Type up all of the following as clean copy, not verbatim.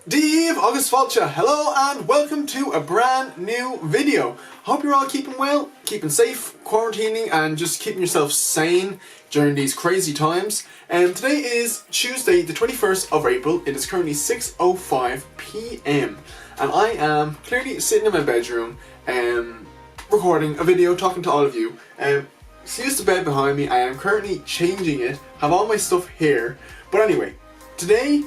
Dave August Falcha, hello and welcome to a brand new video. Hope you're all keeping well, keeping safe, quarantining and just keeping yourself sane during these crazy times. And today is Tuesday the 21st of April. It is currently 6:05 PM and I am clearly sitting in my bedroom recording a video, talking to all of you. Excuse the bed behind me, I am currently changing it, have all my stuff here. But anyway, today,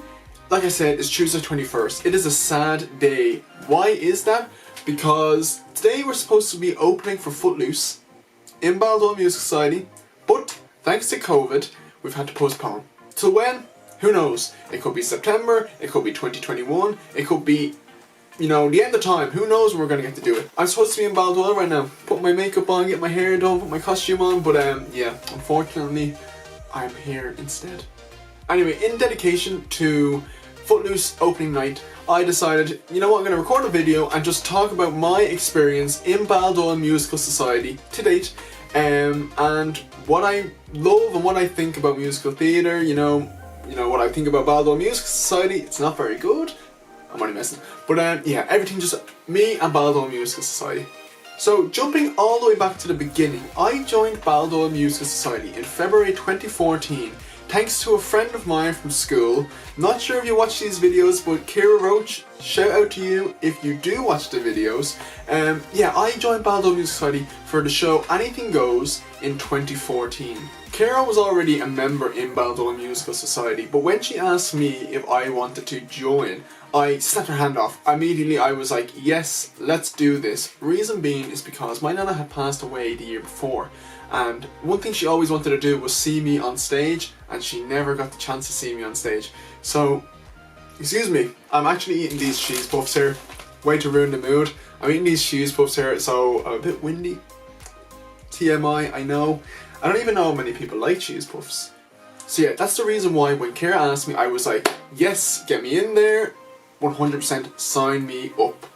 like I said, it's Tuesday 21st. It is a sad day. Why is that? Because today we're supposed to be opening for Footloose in Baldoyle Music Society, but thanks to COVID, we've had to postpone. Till when? Who knows? It could be September, it could be 2021, it could be, the end of time. Who knows when we're going to get to do it. I'm supposed to be in Baldoyle right now, put my makeup on, get my hair done, put my costume on, but yeah, unfortunately, I'm here instead. Anyway, in dedication to Footloose opening night, I decided, I'm going to record a video and just talk about my experience in Baldoyle Musical Society to date, and what I love and what I think about musical theatre, what I think about Baldoyle Musical Society. It's not very good, I'm only messing, but yeah, everything just me and Baldoyle Musical Society. So jumping all the way back to the beginning, I joined Baldoyle Musical Society in February 2014 thanks to a friend of mine from school. Not sure if you watch these videos, but Kira Roach, shout out to you if you do watch the videos. Yeah, I joined Baldoyle Music Society for the show Anything Goes in 2014. Kira was already a member in Baldoyle Musical Society, but when she asked me if I wanted to join, I snapped her hand off. Immediately I was like, yes, let's do this. Reason being is because my nana had passed away the year before, and one thing she always wanted to do was see me on stage, and she never got the chance to see me on stage. So, excuse me, I'm actually eating these cheese puffs here. Way to ruin the mood. I'm eating these cheese puffs here, so I'm a bit windy. TMI, I know. I don't even know how many people like cheese puffs. So yeah, that's the reason why when Kira asked me, I was like, yes, get me in there, 100% sign me up.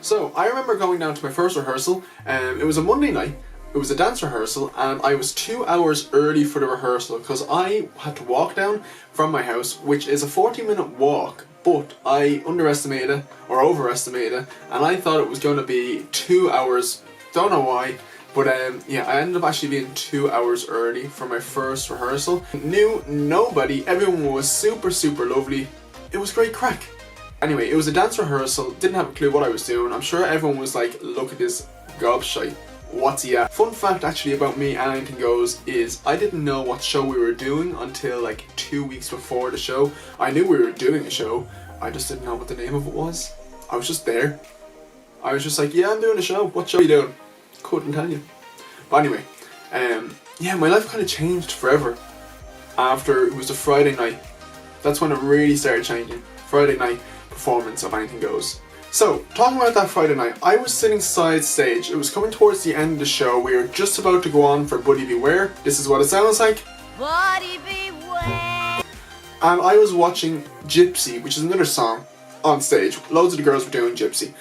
So I remember going down to my first rehearsal, it was a Monday night. It was a dance rehearsal and I was 2 hours early for the rehearsal because I had to walk down from my house, which is a 40-minute walk, but I underestimated or overestimated and I thought it was going to be 2 hours, don't know why, but yeah, I ended up actually being 2 hours early for my first rehearsal. Knew nobody, everyone was super lovely, it was great crack. Anyway, it was a dance rehearsal, didn't have a clue what I was doing. I'm sure everyone was like, look at this gobshite. What's he at? Fun fact actually about me and Anything Goes is I didn't know what show we were doing until like 2 weeks before the show. I knew we were doing a show, I just didn't know what the name of it was. I was just there. I was just like, yeah, I'm doing a show. What show are you doing? Couldn't tell you. But anyway, yeah, my life kind of changed forever after it was a Friday night. That's when it really started changing. Friday night performance of Anything Goes. So, talking about that Friday night, I was sitting side stage. It was coming towards the end of the show. We were just about to go on for Buddy Beware. This is what it sounds like. Buddy Beware. And I was watching Gypsy, which is another song, on stage. Loads of the girls were doing Gypsy.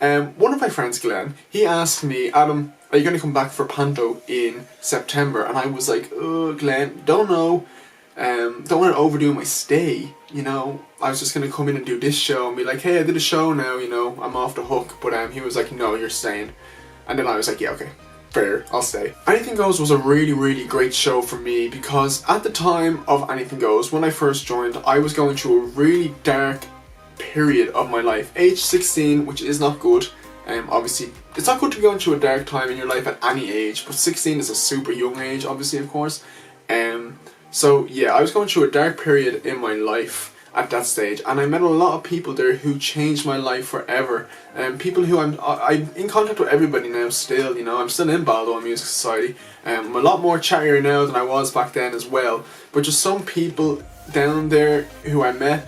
One of my friends, Glenn, he asked me, Adam, are you going to come back for Panto in September? And I was like, Glenn, don't know. Don't want to overdo my stay, I was just going to come in and do this show and be like, hey, I did a show now, I'm off the hook, but he was like, no, you're staying. And then I was like, yeah, okay, fair, I'll stay. Anything Goes was a really great show for me because at the time of Anything Goes, when I first joined, I was going through a really dark period of my life. Age 16, which is not good. Obviously, it's not good to be going through a dark time in your life at any age, but 16 is a super young age, obviously, of course. So yeah, I was going through a dark period in my life at that stage, and I met a lot of people there who changed my life forever. People who I'm in contact with everybody now still, I'm still in Baldoyle Music Society. I'm a lot more chattier now than I was back then as well, but just some people down there who I met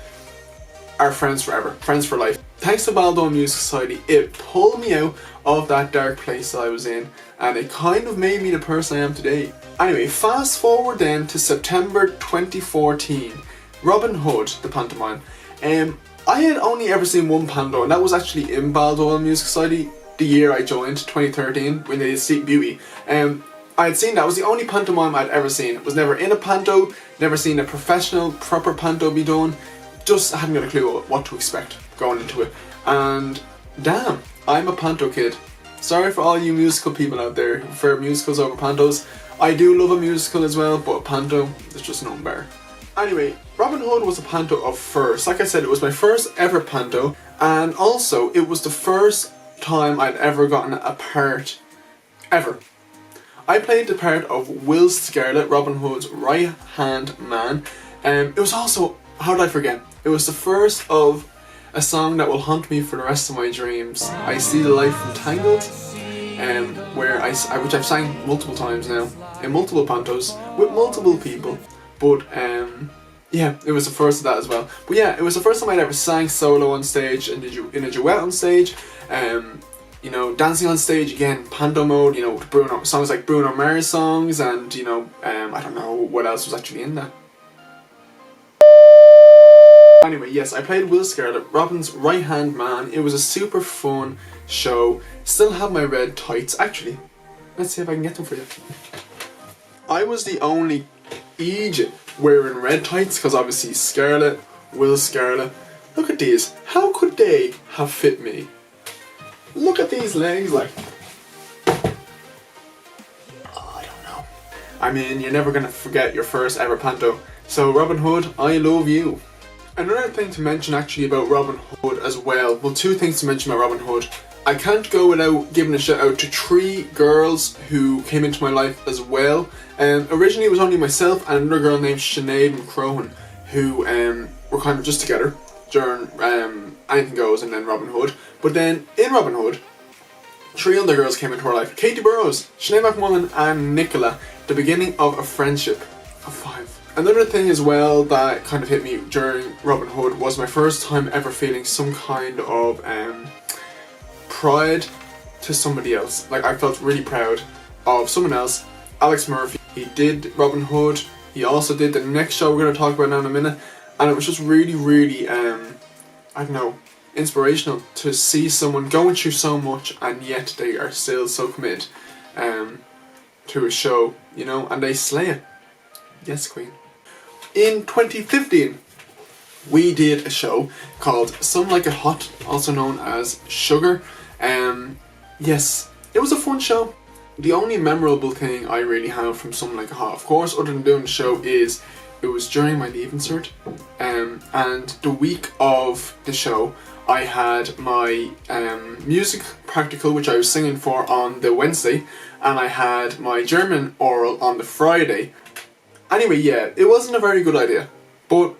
are friends forever, friends for life. Thanks to Baldoyle Music Society, it pulled me out of that dark place that I was in, and it kind of made me the person I am today. Anyway, fast forward then to September 2014, Robin Hood, the pantomime. I had only ever seen one panto, and that was actually in Baldoyle Music Society the year I joined, 2013, when they did Sleep Beauty. I had seen that, was the only pantomime I'd ever seen. Was never in a panto, never seen a professional, proper panto be done. just hadn't got a clue what to expect going into it. And damn, I'm a panto kid. Sorry for all you musical people out there who prefer musicals over pantos. I do love a musical as well, but a panto, there's just nothing better. Anyway, Robin Hood was a panto of first. Like I said, it was my first ever panto, and also it was the first time I'd ever gotten a part, ever. I played the part of Will Scarlet, Robin Hood's right-hand man. It was also, how did I forget? It was the first of a song that will haunt me for the rest of my dreams. I See the Light from Tangled, which I've sang multiple times now, in multiple pantos, with multiple people. But yeah, it was the first of that as well. But yeah, it was the first time I'd ever sang solo on stage, and in a duet on stage. You know, dancing on stage again, panto mode. You know, songs like Bruno Mars songs, and you know, I don't know what else was actually in that. Anyway, yes, I played Will Scarlet, Robin's right-hand man. It was a super fun show. Still have my red tights. Actually, let's see if I can get them for you. I was the only Egypt wearing red tights, because obviously Scarlet, Will Scarlet. Look at these. How could they have fit me? Look at these legs, like. Oh, I don't know. I mean, you're never gonna forget your first ever panto. So Robin Hood, I love you. Another thing to mention actually about Robin Hood as well. Well, two things to mention about Robin Hood. I can't go without giving a shout out to 3 girls who came into my life as well. Originally it was only myself and another girl named Sinead McCrohan who were kind of just together during Anything Goes and then Robin Hood. But then in Robin Hood, 3 other girls came into our life. Katie Burrows, Sinead McMullen and Nicola. The beginning of a friendship of 5. Another thing as well that kind of hit me during Robin Hood was my first time ever feeling some kind of pride to somebody else. Like, I felt really proud of someone else. Alex Murphy, he did Robin Hood. He also did the next show we're going to talk about now in a minute. And it was just really, really, I don't know, inspirational to see someone going through so much and yet they are still so committed to a show, you know, and they slay it. Yes, Queen. In 2015, we did a show called Some Like It Hot, also known as Sugar. Yes, it was a fun show. The only memorable thing I really have from Some Like It Hot, of course, other than doing the show, is it was during my Leaving Cert, and the week of the show, I had my music practical, which I was singing for, on the Wednesday, and I had my German oral on the Friday. Anyway, yeah, it wasn't a very good idea, but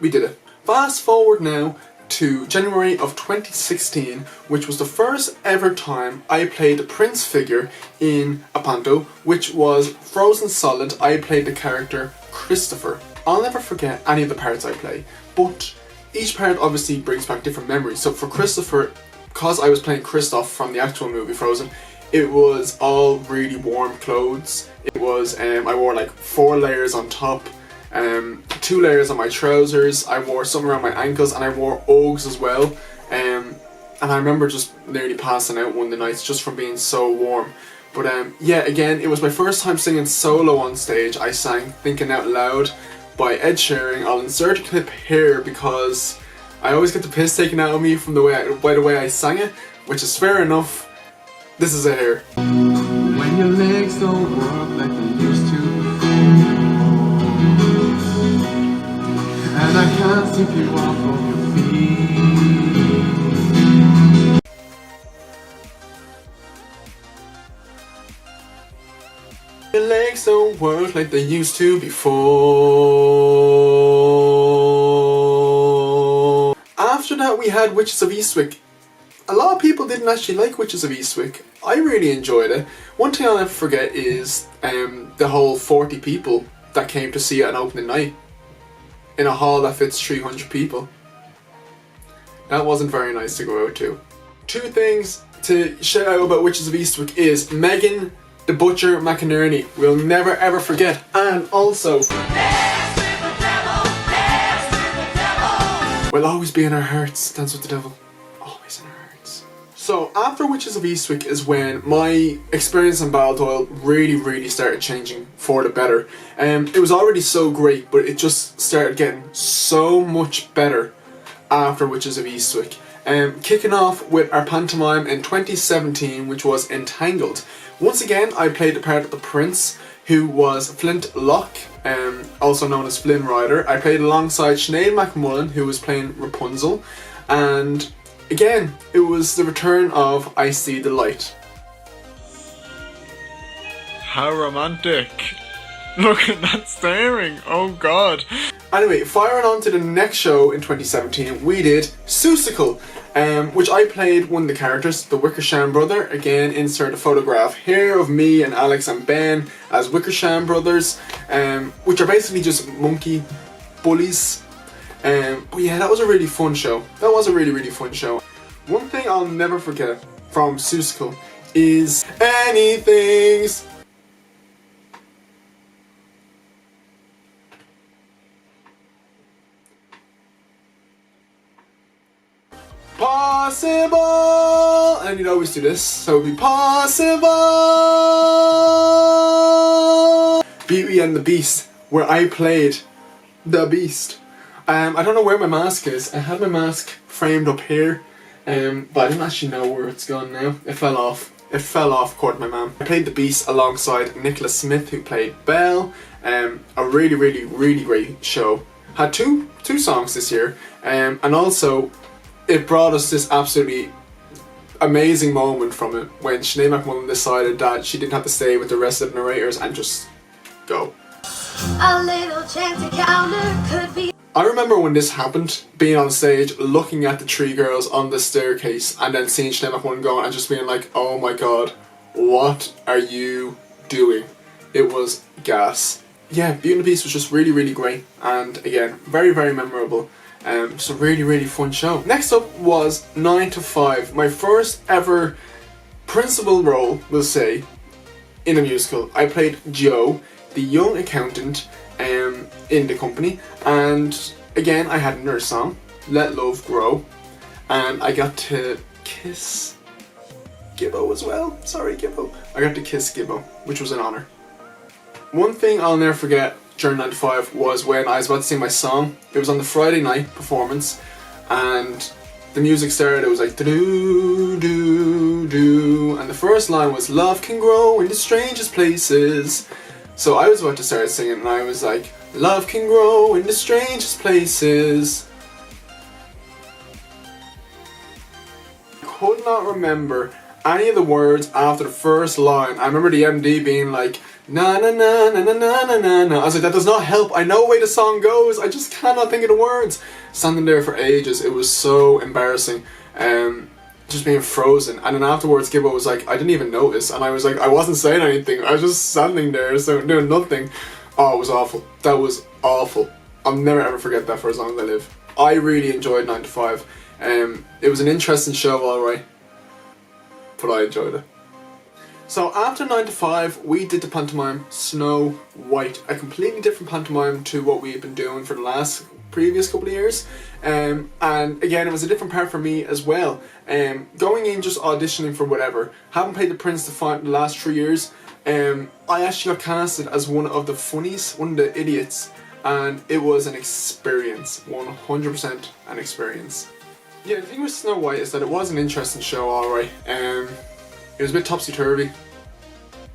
we did it. Fast forward now to January of 2016, which was the first ever time I played a Prince figure in a panto, which was Frozen Solid. I played the character Christopher. I'll never forget any of the parts I play, but each part obviously brings back different memories. So for Christopher, because I was playing Kristoff from the actual movie Frozen, it was all really warm clothes. It was, I wore like 4 layers on top, 2 layers on my trousers, I wore something around my ankles, and I wore Uggs as well. And I remember just nearly passing out one of the nights just from being so warm. But yeah, again, it was my first time singing solo on stage. I sang Thinking Out Loud by Ed Sheeran. I'll insert a clip here because I always get the piss taken out of me from by the way I sang it, which is fair enough. This is it here. When your legs don't work like they used to and I can't sweep you off of your feet. Your legs don't work like they used to before. After that we had Witches of Eastwick. A lot of people didn't actually like Witches of Eastwick. I really enjoyed it. One thing I'll never forget is the whole 40 people that came to see it on opening night in a hall that fits 300 people. That wasn't very nice to go out to. 2 things to shout out about Witches of Eastwick is Megan the Butcher McInerney. We'll never ever forget. And also, Dance with the devil, dance with the devil. We'll always be in our hearts. Dance with the devil. Always in our hearts. So after Witches of Eastwick is when my experience in Baldoyle really started changing for the better. It was already so great, but it just started getting so much better after Witches of Eastwick. Kicking off with our pantomime in 2017, which was Entangled. Once again, I played the part of the Prince, who was Flint Locke, also known as Flynn Rider. I played alongside Sinead McMullen, who was playing Rapunzel, and again, it was the return of I See the Light. How romantic! Look at that staring, oh god! Anyway, firing on to the next show in 2017, we did Seussical, which I played one of the characters, the Wickersham brother. Again, insert a photograph here of me and Alex and Ben as Wickersham brothers, which are basically just monkey bullies. But yeah, that was a really fun show. That was a really fun show. One thing I'll never forget from Seussical is anything's possible, and you'd always do this, so it'd be possible. Beauty and the Beast, where I played the Beast. I don't know where my mask is. I had my mask framed up here, but I don't actually know where it's gone now. It fell off. It fell off, according to my mum. I played the Beast alongside Nicholas Smith, who played Belle. A really great show. Had two songs this year, and also it brought us this absolutely amazing moment from it when Sinead McMullen decided that she didn't have to stay with the rest of the narrators and just go. A little chance encounter could be. I remember when this happened, being on stage, looking at the three girls on the staircase, and then seeing Sinead McMullen go and just being like, oh my god, what are you doing? It was gas. Yeah, Beauty and the Beast was just really great, and again, very memorable. Just a really fun show. Next up was 9 to 5, my first ever principal role, we'll say, in a musical. I played Joe, the young accountant in the company, and again I had another song, Let Love Grow, and I got to kiss Gibbo as well. Sorry, Gibbo. I got to kiss Gibbo, which was an honour. One thing I'll never forget during 9 to 5 was when I was about to sing my song. It was on the Friday night performance, and the music started. It was like do do do, and the first line was "Love can grow in the strangest places." So I was about to start singing, and I was like, "Love can grow in the strangest places." I could not remember any of the words after the first line. I remember the MD being like, na na na na na na na na na. I was like, that does not help. I know the way the song goes. I just cannot think of the words. Standing there for ages. It was so embarrassing. Just being frozen. And then afterwards, Gibbo was like, I didn't even notice. And I was like, I wasn't saying anything. I was just standing there, so doing nothing. Oh, it was awful. That was awful. I'll never ever forget that for as long as I live. I really enjoyed 9 to 5. It was an interesting show, alright. But I enjoyed it. So after 9 to 5, we did the pantomime Snow White, a completely different pantomime to what we had been doing for the previous couple of years. And again, it was a different part for me as well. Going in just auditioning for whatever, haven't played the Prince the last 3 years. I actually got casted as one of the funnies, one of the idiots, and it was an experience, 100% an experience. Yeah, the thing with Snow White is that it was an interesting show, alright. It was a bit topsy-turvy,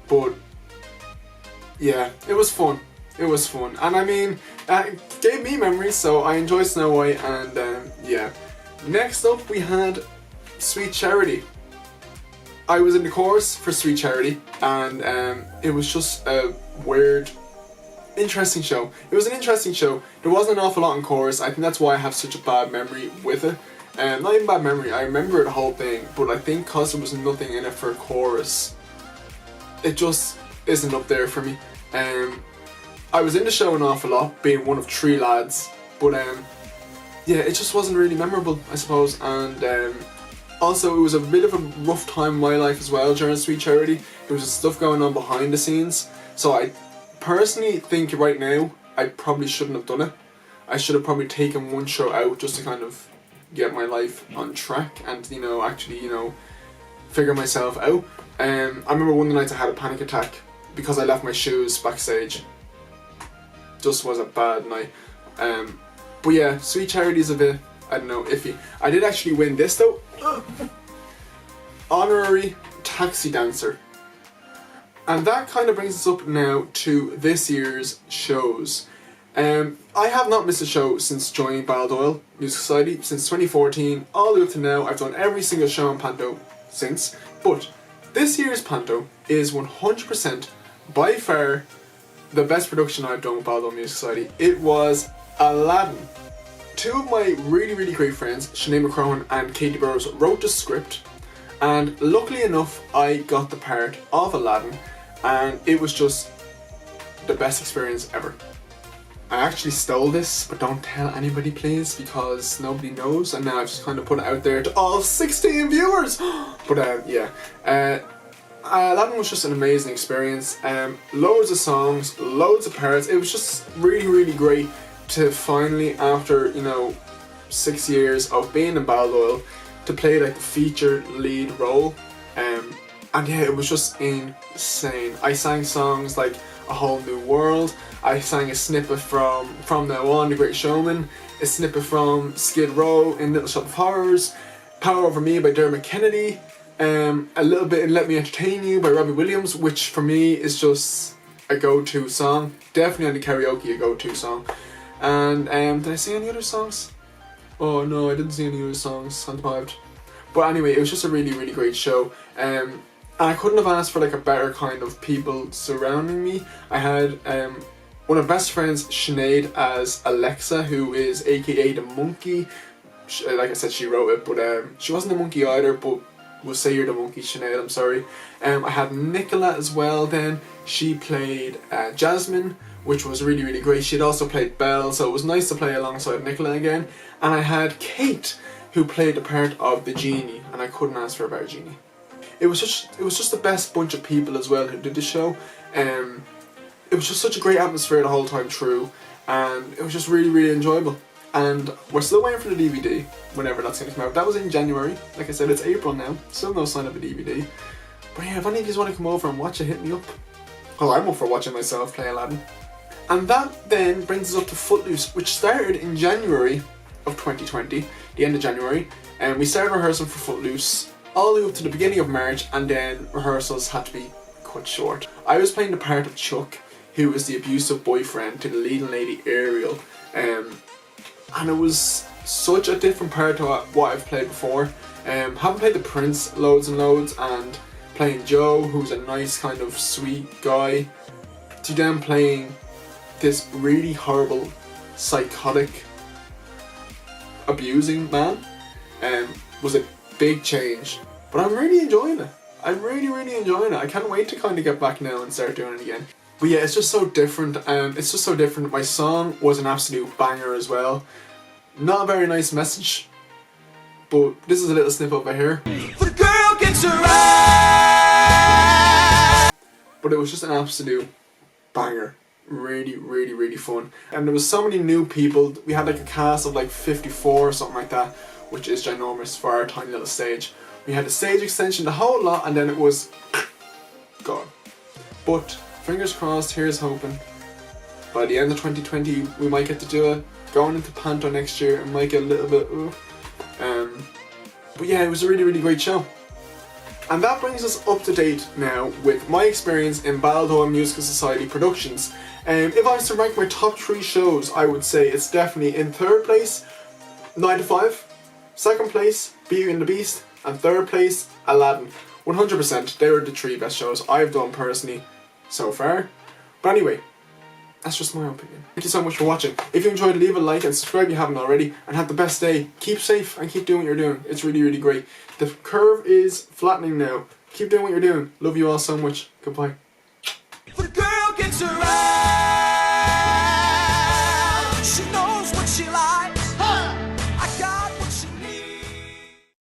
but yeah, it was fun. It was fun, and I mean, it gave me memories, so I enjoyed Snow White, and yeah. Next up, we had Sweet Charity. I was in the chorus for Sweet Charity, and it was just a weird, interesting show. It was an interesting show. There wasn't an awful lot in chorus. I think that's why I have such a bad memory with it. Not even bad memory, I remember the whole thing, but I think because there was nothing in it for a chorus, it just isn't up there for me. I was in the show an awful lot, being one of 3 lads, but yeah, it just wasn't really memorable, I suppose, and also it was a bit of a rough time in my life as well during Sweet Charity. There was stuff going on behind the scenes, so I personally think right now I probably shouldn't have done it. I should have probably taken one show out just to kind of get my life on track and, you know, actually, you know, figure myself out. I remember one of the nights I had a panic attack because I left my shoes backstage. Just was a bad night. But yeah, Sweet Charity's a bit, I don't know, iffy. I did actually win this though. Honorary Taxi Dancer. And that kind of brings us up now to this year's shows. I have not missed a show since joining Baldoyle Music Society, since 2014, all the way up to now. I've done every single show on Panto since. But this year's Panto is 100% by far the best production I've done with Baldoyle Music Society. It was Aladdin. Two of my really great friends, Sinead McCrohan and Katie Burrows, wrote the script, and luckily enough I got the part of Aladdin, and it was just the best experience ever. I actually stole this, but don't tell anybody please, because nobody knows, and now I've just kind of put it out there to all 16 viewers. But yeah, Aladdin was just an amazing experience. Loads of songs, loads of parts. It was just really great to finally, after 6 years of being in Baldoyle, to play like the featured lead role. And yeah, it was just insane. I sang songs like A Whole New World. I sang a snippet from Now On, The Great Showman, a snippet from Skid Row in Little Shop of Horrors, Power Over Me by Dermot Kennedy, a little bit in Let Me Entertain You by Robbie Williams, which for me is just a go-to song. Definitely on the karaoke a go-to song. And did I sing any other songs? Oh no, I didn't sing any other songs. I'm deprived. But anyway, it was just a really great show. And I couldn't have asked for like a better kind of people surrounding me. I had one of my best friends, Sinead, as Alexa, who is aka the monkey. Like I said, she wrote it, but she wasn't the monkey either, but we'll say you're the monkey, Sinead, I'm sorry. I had Nicola as well then. She played Jasmine, which was really great. She'd also played Belle, so it was nice to play alongside Nicola again. And I had Kate, who played the part of the genie, and I couldn't ask for a better genie. It was just the best bunch of people as well who did the show. It was just such a great atmosphere the whole time through, and it was just really enjoyable. And we're still waiting for the DVD, whenever that's going to come out. That was in January. Like I said, it's April now. Still no sign of a DVD. But yeah, if any of you want to come over and watch it, hit me up. Oh, I'm up for watching myself play Aladdin. And that then brings us up to Footloose, which started in January of 2020, the end of January. And we started rehearsing for Footloose all the way up to the beginning of March, and then rehearsals had to be cut short. I was playing the part of Chuck, who was the abusive boyfriend to the leading lady Ariel. And it was such a different part to what I've played before. Having played the Prince loads and loads, and playing Joe, who's a nice kind of sweet guy, to then playing this really horrible, psychotic, abusing man, was a big change. But I'm really enjoying it. I'm really enjoying it. I can't wait to kind of get back now and start doing it again. But yeah, it's just so different. It's just so different. My song was an absolute banger as well. Not a very nice message, but this is a little snippet over here. The girl gets her right. But it was just an absolute banger. Really fun. And there was so many new people. We had like a cast of like 54 or something like that, which is ginormous for our tiny little stage. We had a stage extension, the whole lot, and then it was gone. But fingers crossed, here's hoping. By the end of 2020, we might get to do it. Going into Panto next year, it might get a little bit but yeah, it was a really great show. And that brings us up to date now with my experience in Baldoyle Musical Society productions. If I was to rank my top 3 shows, I would say it's definitely in third place, 9 to 5, second place, Beauty and the Beast, and third place, Aladdin. 100%, they were the 3 best shows I've done personally so far. But anyway, that's just my opinion. Thank you so much for watching. If you enjoyed, leave a like and subscribe if you haven't already, and have the best day. Keep safe and keep doing what you're doing. It's really great. The curve is flattening now. Keep doing what you're doing. Love you all so much. Goodbye.